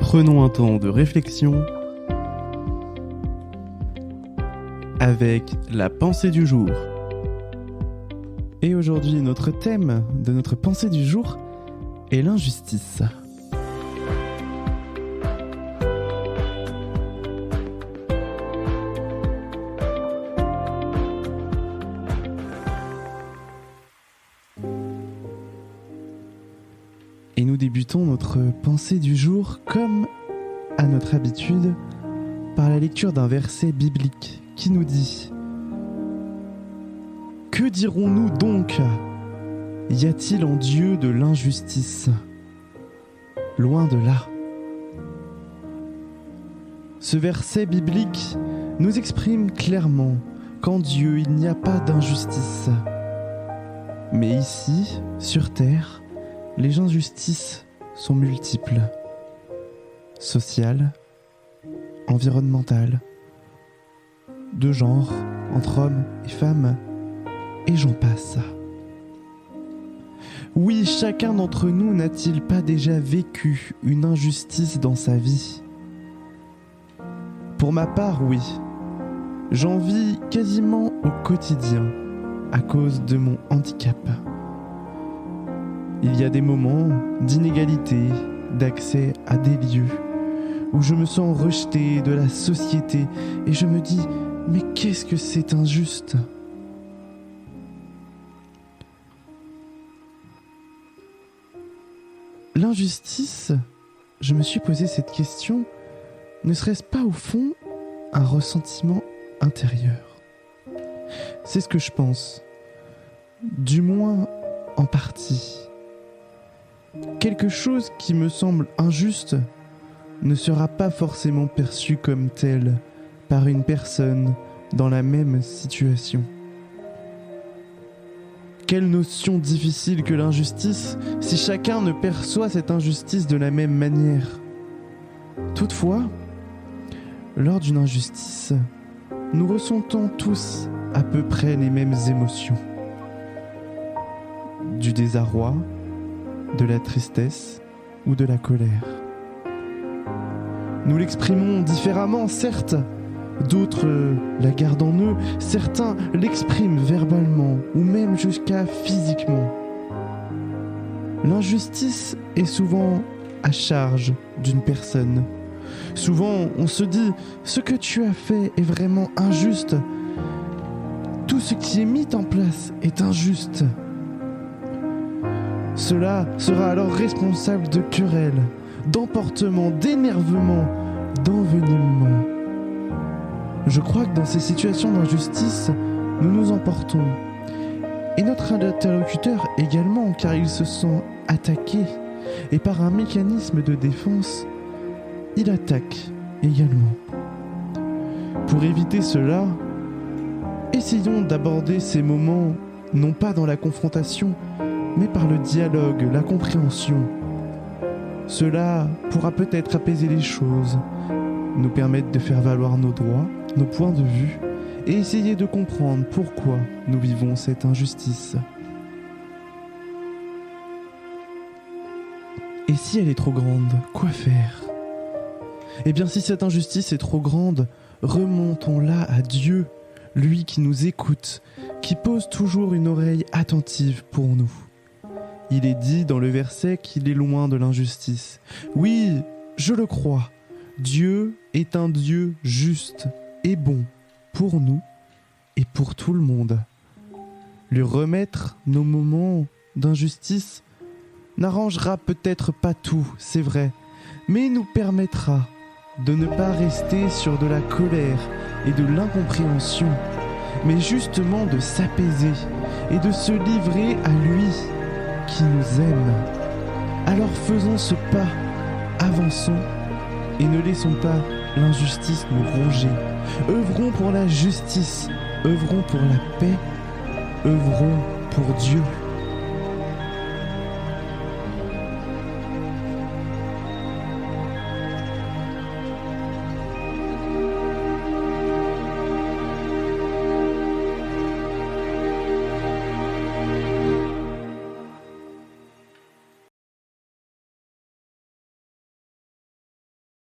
Prenons un temps de réflexion avec la pensée du jour. Et aujourd'hui, notre thème de notre pensée du jour est l'injustice. Et nous débutons notre pensée du jour, comme à notre habitude, par la lecture d'un verset biblique qui nous dit « Que dirons-nous donc ? Y a-t-il en Dieu de l'injustice ? Loin de là. » Ce verset biblique nous exprime clairement qu'en Dieu il n'y a pas d'injustice. Mais ici, sur terre, les injustices sont multiples, sociales, environnementales, de genre, entre hommes et femmes, et j'en passe. Oui, chacun d'entre nous n'a-t-il pas déjà vécu une injustice dans sa vie ? Pour ma part, oui. J'en vis quasiment au quotidien, à cause de mon handicap. Il y a des moments d'inégalité, d'accès à des lieux, où je me sens rejeté de la société et je me dis « Mais qu'est-ce que c'est injuste ?» L'injustice, je me suis posé cette question, ne serait-ce pas au fond un ressentiment intérieur ? C'est ce que je pense, du moins en partie. Quelque chose qui me semble injuste ne sera pas forcément perçu comme tel par une personne dans la même situation. Quelle notion difficile que l'injustice si chacun ne perçoit cette injustice de la même manière. Toutefois, lors d'une injustice, nous ressentons tous à peu près les mêmes émotions. Du désarroi, de la tristesse ou de la colère. Nous l'exprimons différemment, certes, d'autres la gardent en eux, certains l'expriment verbalement ou même jusqu'à physiquement. L'injustice est souvent à charge d'une personne. Souvent, on se dit « ce que tu as fait est vraiment injuste. Tout ce qui est mis en place est injuste. » Cela sera alors responsable de querelles, d'emportements, d'énervement, d'envenimement. Je crois que dans ces situations d'injustice, nous nous emportons. Et notre interlocuteur également, car il se sent attaqué. Et par un mécanisme de défense, il attaque également. Pour éviter cela, essayons d'aborder ces moments non pas dans la confrontation, mais par le dialogue, la compréhension. Cela pourra peut-être apaiser les choses, nous permettre de faire valoir nos droits, nos points de vue, et essayer de comprendre pourquoi nous vivons cette injustice. Et si elle est trop grande, quoi faire ? Eh bien, si cette injustice est trop grande, remontons-la à Dieu, lui qui nous écoute, qui pose toujours une oreille attentive pour nous. Il est dit dans le verset qu'il est loin de l'injustice. Oui, je le crois. Dieu est un Dieu juste et bon pour nous et pour tout le monde. Lui remettre nos moments d'injustice n'arrangera peut-être pas tout, c'est vrai, mais nous permettra de ne pas rester sur de la colère et de l'incompréhension, mais justement de s'apaiser et de se livrer à lui qui nous aime. Alors faisons ce pas, avançons et ne laissons pas l'injustice nous ronger. Œuvrons pour la justice, œuvrons pour la paix, œuvrons pour Dieu.